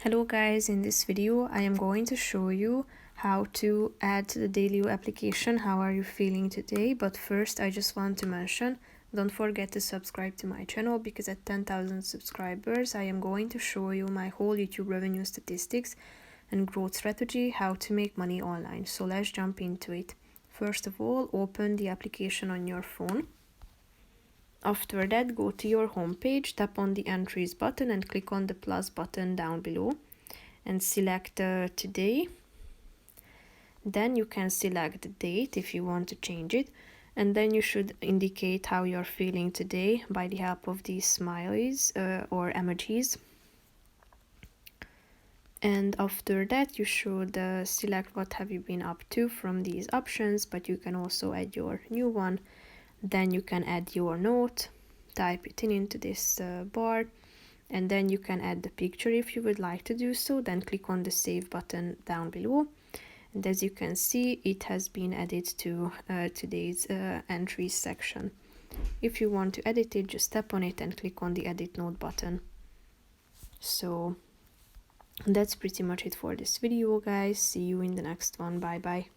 Hello guys, in this video I am going to show you how to add the Daylio application. How are you feeling today? But first I just want to mention, don't forget to subscribe to my channel because at 10,000 subscribers I am going to show you my whole YouTube revenue statistics and growth strategy, how to make money online. So let's jump into it. First of all, open the application on your phone. After that, go to your home page, tap on the entries button and click on the plus button down below and select today. Then you can select the date if you want to change it, and then you should indicate how you're feeling today by the help of these smileys or emojis. And after that you should select what have you been up to from these options, but you can also add your new one. Then you can add your note, type it in into this bar, and then you can add the picture if you would like to do so. Then click on the save button down below, and as you can see, it has been added to today's entries section. If you want to edit it, just tap on it and click on the edit note button. So that's pretty much it for this video, guys. See you in the next one. Bye bye.